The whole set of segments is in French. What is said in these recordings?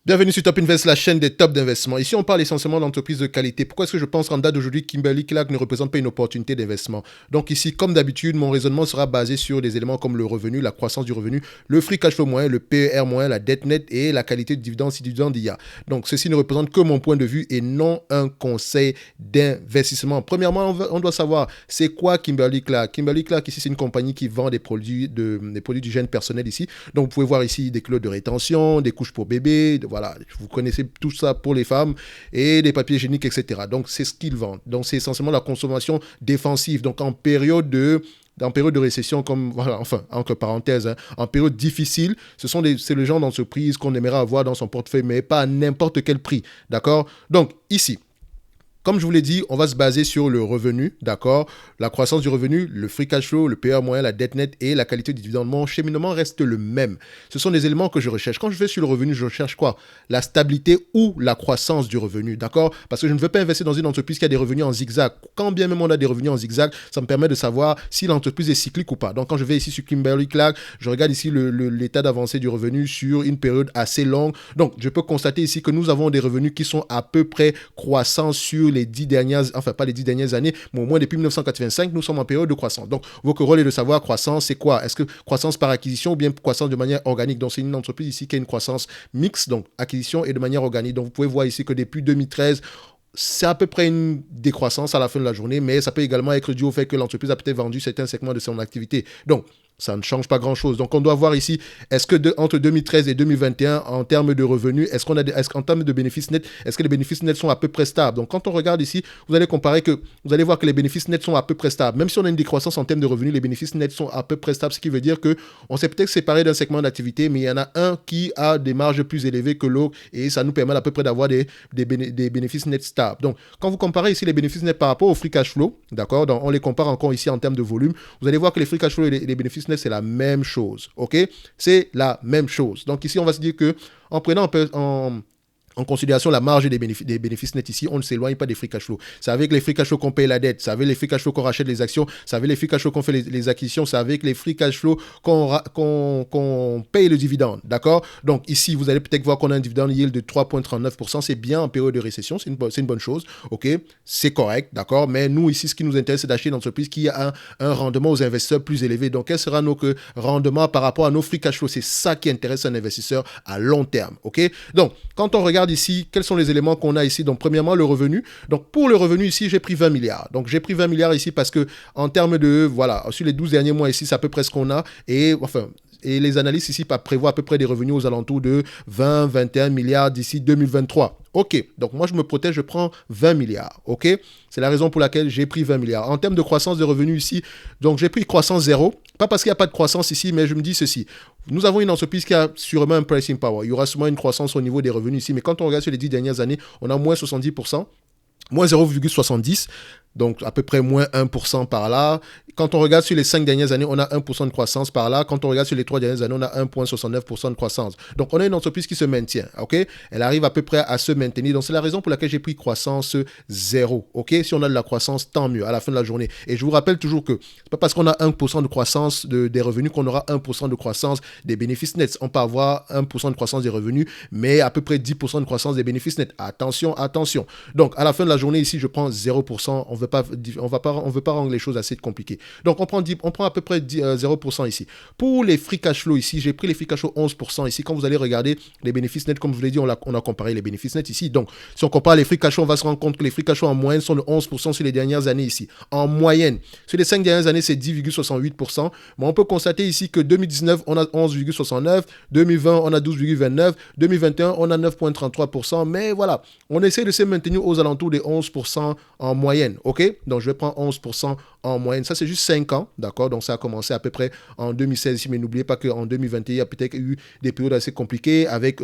Bienvenue sur Top Invest, la chaîne des tops d'investissement. Ici, on parle essentiellement d'entreprises de qualité. Pourquoi est-ce que je pense qu'en date d'aujourd'hui, Kimberly-Clark ne représente pas une opportunité d'investissement? Donc ici, comme d'habitude, mon raisonnement sera basé sur des éléments comme le revenu, la croissance du revenu, le free cash flow moyen, le PER moyen, la dette nette et la qualité de dividende si dividende il y a. Donc ceci ne représente que mon point de vue et non un conseil d'investissement. Premièrement, on doit savoir c'est quoi Kimberly-Clark. Kimberly-Clark, ici, c'est une compagnie qui vend des produits d'hygiène personnelle ici. Donc vous pouvez voir ici des culottes de rétention, des couches pour bébés, voilà, vous connaissez tout ça pour les femmes et des papiers hygiéniques, etc. Donc, c'est ce qu'ils vendent. Donc, c'est essentiellement la consommation défensive. Donc, en période de récession, comme, voilà, enfin, entre parenthèses, hein, en période difficile, c'est le genre d'entreprise qu'on aimerait avoir dans son portefeuille, mais pas à n'importe quel prix, d'accord? Donc, ici, comme je vous l'ai dit, on va se baser sur le revenu, d'accord? La croissance du revenu, le free cash flow, le PER moyen, la dette nette et la qualité du dividende. Mon cheminement reste le même. Ce sont des éléments que je recherche. Quand je vais sur le revenu, je recherche quoi? La stabilité ou la croissance du revenu, d'accord? Parce que je ne veux pas investir dans une entreprise qui a des revenus en zigzag. Quand bien même on a des revenus en zigzag, ça me permet de savoir si l'entreprise est cyclique ou pas. Donc quand je vais ici sur Kimberly-Clark, je regarde ici l'état d'avancée du revenu sur une période assez longue. Donc je peux constater ici que nous avons des revenus qui sont à peu près croissants sur les 10 dernières, enfin pas les 10 dernières années, mais au moins depuis 1985, nous sommes en période de croissance. Donc, votre rôle est de savoir croissance, c'est quoi? Est-ce que croissance par acquisition ou bien croissance de manière organique? Donc, c'est une entreprise ici qui a une croissance mixte, donc acquisition et de manière organique. Donc, vous pouvez voir ici que depuis 2013, c'est à peu près une décroissance à la fin de la journée, mais ça peut également être dû au fait que l'entreprise a peut-être vendu certains segments de son activité. Donc, ça ne change pas grand-chose. Donc, on doit voir ici, est-ce que entre 2013 et 2021, en termes de revenus, en termes de bénéfices nets, est-ce que les bénéfices nets sont à peu près stables? Donc, quand on regarde ici, vous allez voir que les bénéfices nets sont à peu près stables. Même si on a une décroissance en termes de revenus, les bénéfices nets sont à peu près stables, ce qui veut dire que on s'est peut-être séparé d'un segment d'activité, mais il y en a un qui a des marges plus élevées que l'autre et ça nous permet à peu près d'avoir des bénéfices nets stables. Donc, quand vous comparez ici les bénéfices nets par rapport au free cash flow, d'accord, donc on les compare encore ici en termes de volume, vous allez voir que les free cash flow et les bénéfices nets, c'est la même chose, ok? C'est la même chose. Donc ici, on va se dire que en prenant en considération la marge des bénéfices nets ici, on ne s'éloigne pas des free cash flow. C'est avec les free cash flow qu'on paye la dette, c'est avec les free cash flow qu'on rachète les actions, c'est avec les free cash flow qu'on fait les acquisitions, c'est avec les free cash flow qu'on paye le dividende, d'accord? Donc ici, vous allez peut-être voir qu'on a un dividende yield de 3,39%, c'est bien en période de récession, c'est une bonne chose, ok? C'est correct, d'accord? Mais nous ici, ce qui nous intéresse, c'est d'acheter une entreprise qui a un rendement aux investisseurs plus élevé. Donc quel sera notre rendement par rapport à nos free cash flow? C'est ça qui intéresse un investisseur à long terme, ok? Donc, quand on regarde ici, quels sont les éléments qu'on a ici? Donc, premièrement, le revenu. Donc, pour le revenu ici, j'ai pris 20 milliards. Donc, j'ai pris 20 milliards ici parce que, en termes de, voilà, sur les 12 derniers mois ici, c'est à peu près ce qu'on a. Et, enfin, et les analystes ici prévoient à peu près des revenus aux alentours de 20-21 milliards d'ici 2023. Ok, donc moi je me protège, je prends 20 milliards. Ok, c'est la raison pour laquelle j'ai pris 20 milliards. En termes de croissance de revenus ici, donc j'ai pris croissance zéro. Pas parce qu'il n'y a pas de croissance ici, mais je me dis ceci. Nous avons une entreprise qui a sûrement un pricing power. Il y aura sûrement une croissance au niveau des revenus ici. Mais quand on regarde sur les 10 dernières années, on a moins 70%. Moins 0,70, donc à peu près moins 1% par là. Quand on regarde sur les 5 dernières années, on a 1% de croissance par là. Quand on regarde sur les 3 dernières années, on a 1,69% de croissance. Donc on a une entreprise qui se maintient, ok? Elle arrive à peu près à se maintenir. Donc c'est la raison pour laquelle j'ai pris croissance zéro, ok? Si on a de la croissance, tant mieux à la fin de la journée. Et je vous rappelle toujours que c'est pas parce qu'on a 1% de croissance des revenus qu'on aura 1% de croissance des bénéfices nets. On peut avoir 1% de croissance des revenus, mais à peu près 10% de croissance des bénéfices nets. Attention, attention. Donc à la fin de la journée ici, je prends 0%. On veut pas rendre les choses assez compliquées. Donc, on prend à peu près 0% ici. Pour les free cash flow ici, j'ai pris les free cash flow 11% ici. Quand vous allez regarder les bénéfices nets, comme je vous l'ai dit, on a comparé les bénéfices nets ici. Donc, si on compare les free cash flow, on va se rendre compte que les free cash flow en moyenne sont de 11% sur les dernières années ici. En moyenne. Sur les 5 dernières années, c'est 10,68%. Mais on peut constater ici que 2019, on a 11,69%. 2020, on a 12,29%. 2021, on a 9,33%. Mais voilà, on essaie de se maintenir aux alentours des 11% en moyenne. OK? Donc, je vais prendre 11% en moyenne. Ça, c'est juste 5 ans, d'accord? Donc, ça a commencé à peu près en 2016 ici, mais n'oubliez pas qu'en 2021, il y a peut-être eu des périodes assez compliquées avec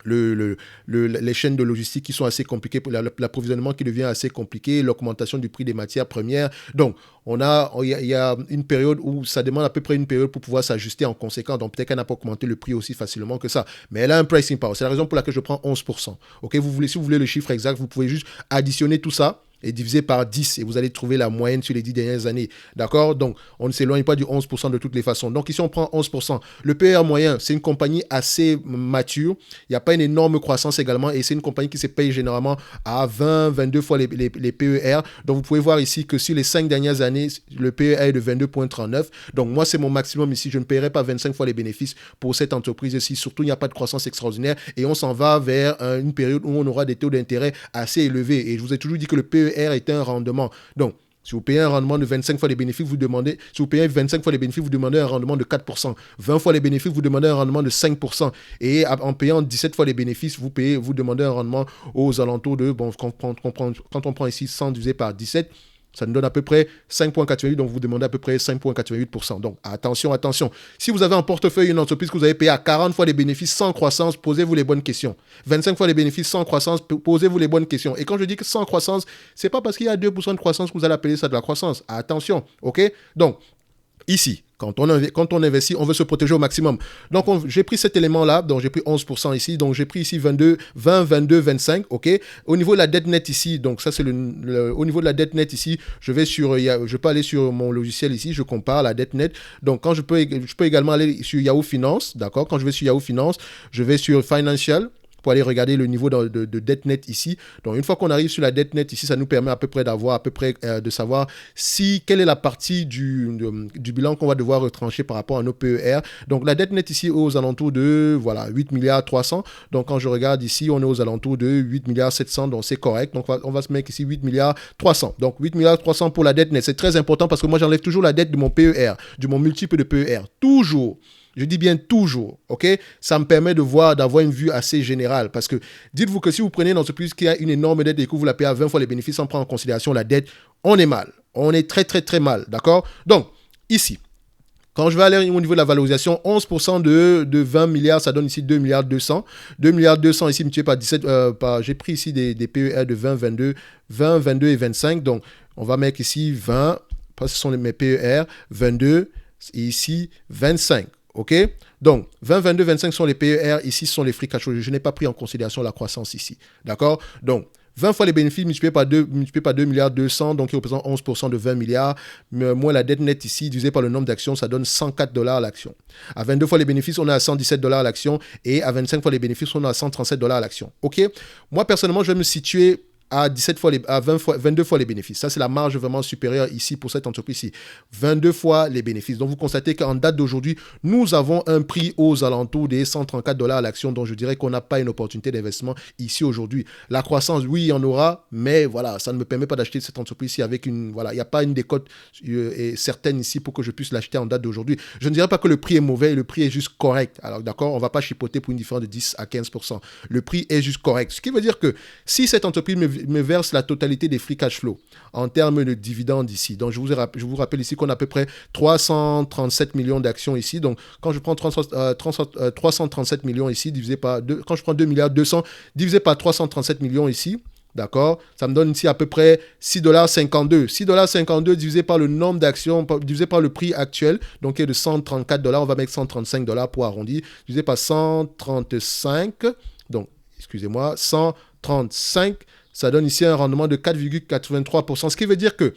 les chaînes de logistique qui sont assez compliquées, l'approvisionnement qui devient assez compliqué, l'augmentation du prix des matières premières. Donc, il y a une période où ça demande à peu près une période pour pouvoir s'ajuster en conséquence. Donc, peut-être qu'elle n'a pas augmenté le prix aussi facilement que ça. Mais elle a un pricing power. C'est la raison pour laquelle je prends 11%. OK, si vous voulez le chiffre exact, vous pouvez juste additionner tout ça. et divisé par 10 et vous allez trouver la moyenne sur les 10 dernières années. D'accord? Donc, on ne s'éloigne pas du 11% de toutes les façons. Donc, ici, on prend 11%. Le PER moyen, c'est une compagnie assez mature. Il n'y a pas une énorme croissance également et c'est une compagnie qui se paye généralement à 20, 22 fois les PER. Donc, vous pouvez voir ici que sur les 5 dernières années, le PER est de 22,39. Donc, moi, c'est mon maximum ici. Je ne paierai pas 25 fois les bénéfices pour cette entreprise ici. Surtout, il n'y a pas de croissance extraordinaire et on s'en va vers une période où on aura des taux d'intérêt assez élevés. Et je vous ai toujours dit que le PER est un rendement. Donc, si vous payez un rendement de 25 fois les bénéfices, vous demandez, si vous payez 25 fois les bénéfices, vous demandez un rendement de 4%. 20 fois les bénéfices, vous demandez un rendement de 5%. Et en payant 17 fois les bénéfices, vous demandez un rendement aux alentours de, bon, quand on prend ici 100 divisé par 17, ça nous donne à peu près 5,88, donc vous demandez à peu près 5,88%. Donc attention, attention. Si vous avez en portefeuille une entreprise que vous avez payé à 40 fois les bénéfices sans croissance, posez-vous les bonnes questions. 25 fois les bénéfices sans croissance, posez-vous les bonnes questions. Et quand je dis que sans croissance, c'est pas parce qu'il y a 2% de croissance que vous allez appeler ça de la croissance. Attention, ok? Donc, ici, quand on investit, on veut se protéger au maximum. Donc, j'ai pris cet élément-là, donc j'ai pris 11% ici, donc j'ai pris ici 20, 22, 25, ok. Au niveau de la dette nette ici, donc ça c'est au niveau de la dette nette ici, je peux aller sur mon logiciel ici, je compare la dette nette. Donc, quand je peux également aller sur Yahoo Finance, d'accord. Quand je vais sur Yahoo Finance, je vais sur Financial, pour aller regarder le niveau de dette nette ici. Donc, une fois qu'on arrive sur la dette nette ici, ça nous permet à peu près de savoir quelle est la partie du bilan qu'on va devoir retrancher par rapport à nos PER. Donc, la dette nette ici est aux alentours de, voilà, 8 milliards 300. Donc, quand je regarde ici, on est aux alentours de 8 milliards 700. Donc, c'est correct. Donc, on va se mettre ici 8 milliards 300. Donc, 8 milliards 300 pour la dette nette. C'est très important parce que moi, j'enlève toujours la dette de mon PER, de mon multiple de PER. Toujours. Je dis bien toujours, ok? Ça me permet d'avoir une vue assez générale. Parce que dites-vous que si vous prenez une entreprise qui a une énorme dette et que vous la payez à 20 fois les bénéfices sans prendre en considération la dette, on est mal. On est très, très, très mal, d'accord? Donc, ici, quand je vais aller au niveau de la valorisation, 11% de 20 milliards, ça donne ici 2 milliards 200. 2 milliards 200 ici multiplié par 17, j'ai pris ici des PER de 20, 22 et 25. Donc, on va mettre ici 20, parce que ce sont mes PER, 22 et ici 25. OK? Donc, 20, 22, 25 sont les PER. Ici, ce sont les free cash flow. Je n'ai pas pris en considération la croissance ici. D'accord? Donc, 20 fois les bénéfices multipliés par 2 milliards 200, donc qui représente 11% de 20 milliards. Moins la dette nette ici, divisé par le nombre d'actions, ça donne 104 $ l'action. À 22 fois les bénéfices, on est à 117 $ l'action. Et à 25 fois les bénéfices, on est à 137 $ l'action. OK? Moi, personnellement, je vais me situer à 22 fois les bénéfices. Ça, c'est la marge vraiment supérieure ici pour cette entreprise-ci. 22 fois les bénéfices. Donc, vous constatez qu'en date d'aujourd'hui, nous avons un prix aux alentours des 134 $ l'action. Donc, je dirais qu'on n'a pas une opportunité d'investissement ici aujourd'hui. La croissance, oui, il y en aura, mais voilà, ça ne me permet pas d'acheter cette entreprise-ci avec une... Voilà, il n'y a pas une décote certaine ici pour que je puisse l'acheter en date d'aujourd'hui. Je ne dirais pas que le prix est mauvais, le prix est juste correct. Alors, d'accord, on ne va pas chipoter pour une différence de 10 à 15%. Le prix est juste correct. Ce qui veut dire que si cette entreprise me verse la totalité des free cash flow en termes de dividendes ici. Donc, je vous rappelle ici qu'on a à peu près 337 millions d'actions ici. Donc, quand je prends 337 millions ici, divisé par 2, quand je prends 2 milliards 200, divisé par 337 millions ici, d'accord, ça me donne ici à peu près 6,52 $. 6,52 $ divisé par le nombre d'actions, divisé par le prix actuel, donc qui est de 134 $. On va mettre 135 $ pour arrondir, divisé par 135, donc, excusez-moi, 135, ça donne ici un rendement de 4,83%. Ce qui veut dire que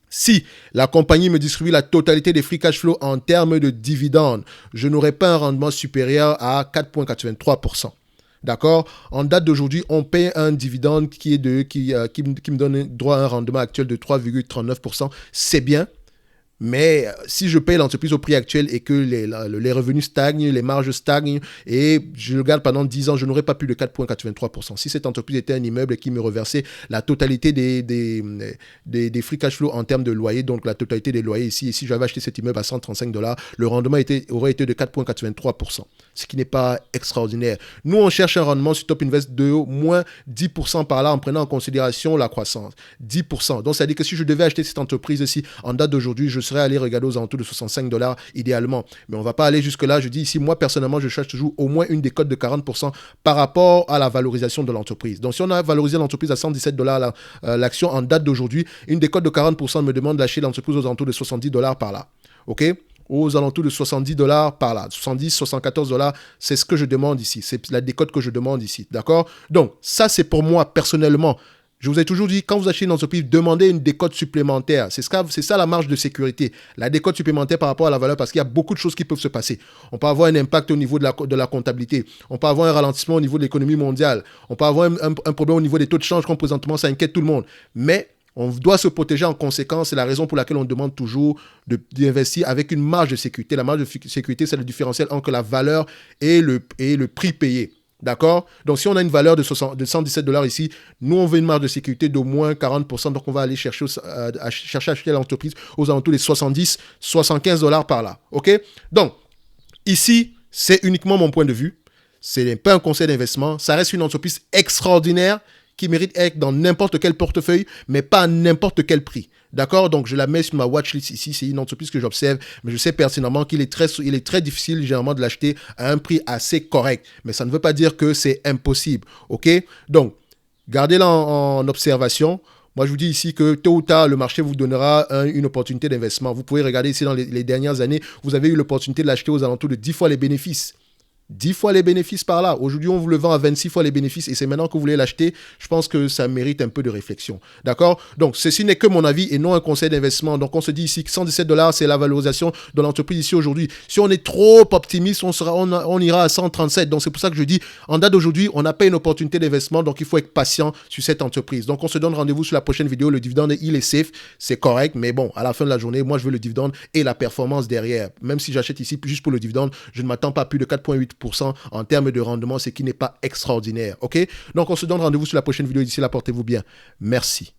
si la compagnie me distribue la totalité des free cash flow en termes de dividendes, je n'aurai pas un rendement supérieur à 4,83%. D'accord? En date d'aujourd'hui, on paye un dividende qui me donne droit à un rendement actuel de 3,39%. C'est bien. Mais si je paye l'entreprise au prix actuel et que les revenus stagnent, les marges stagnent et je le garde pendant 10 ans, je n'aurai pas plus de 4,83%. Si cette entreprise était un immeuble qui me reversait la totalité des free cash flow en termes de loyer, donc la totalité des loyers ici, et si j'avais acheté cet immeuble à 135 $, le rendement aurait été de 4,83%, ce qui n'est pas extraordinaire. Nous, on cherche un rendement sur Top Invest de moins 10% par là en prenant en considération la croissance. 10%. Donc, ça veut dire que si je devais acheter cette entreprise ici en date d'aujourd'hui, je serais allé regarder aux alentours de 65 $ idéalement. Mais on ne va pas aller jusque-là. Je dis ici, moi, personnellement, je cherche toujours au moins une décote de 40% par rapport à la valorisation de l'entreprise. Donc, si on a valorisé l'entreprise à 117 $ l'action en date d'aujourd'hui, une décote de 40% me demande d'acheter l'entreprise aux alentours de 70 $ par là. OK? Aux alentours de 70 $ par là. 70, 74 $, c'est ce que je demande ici. C'est la décote que je demande ici. D'accord? Donc, ça, c'est pour moi, personnellement, Je vous ai toujours dit, quand vous achetez une entreprise, demandez une décote supplémentaire. C'est ça la marge de sécurité. La décote supplémentaire par rapport à la valeur, parce qu'il y a beaucoup de choses qui peuvent se passer. On peut avoir un impact au niveau de la comptabilité. On peut avoir un ralentissement au niveau de l'économie mondiale. On peut avoir un problème au niveau des taux de change, comme présentement, ça inquiète tout le monde. Mais on doit se protéger en conséquence. C'est la raison pour laquelle on demande toujours d'investir avec une marge de sécurité. La marge de sécurité, c'est le différentiel entre la valeur et le prix payé. D'accord? Donc, si on a une valeur de 117 $ ici, nous, on veut une marge de sécurité d'au moins 40%. Donc, on va aller chercher à acheter l'entreprise aux alentours des 70, 75 $ par là. OK? Donc, ici, c'est uniquement mon point de vue. Ce n'est pas un conseil d'investissement. Ça reste une entreprise extraordinaire qui mérite d'être dans n'importe quel portefeuille, mais pas à n'importe quel prix. D'accord? Donc, je la mets sur ma watchlist ici. C'est une entreprise que j'observe, mais je sais pertinemment qu'il est très difficile, généralement, de l'acheter à un prix assez correct. Mais ça ne veut pas dire que c'est impossible. OK? Donc, gardez-la en observation. Moi, je vous dis ici que tôt ou tard, le marché vous donnera une opportunité d'investissement. Vous pouvez regarder ici dans les dernières années, vous avez eu l'opportunité de l'acheter aux alentours de 10 fois les bénéfices. 10 fois les bénéfices par là. Aujourd'hui, on vous le vend à 26 fois les bénéfices et c'est maintenant que vous voulez l'acheter. Je pense que ça mérite un peu de réflexion. D'accord? Donc, ceci n'est que mon avis et non un conseil d'investissement. Donc, on se dit ici que 117 $, c'est la valorisation de l'entreprise ici aujourd'hui. Si on est trop optimiste, on ira à 137. Donc, c'est pour ça que je dis, en date d'aujourd'hui, on n'a pas une opportunité d'investissement. Donc, il faut être patient sur cette entreprise. Donc, on se donne rendez-vous sur la prochaine vidéo. Le dividende, il est safe. C'est correct. Mais bon, à la fin de la journée, moi, je veux le dividende et la performance derrière. Même si j'achète ici juste pour le dividende, je ne m'attends pas à plus de 4,8% en termes de rendement, ce qui n'est pas extraordinaire. OK? Donc, on se donne rendez-vous sur la prochaine vidéo. D'ici là, portez-vous bien. Merci.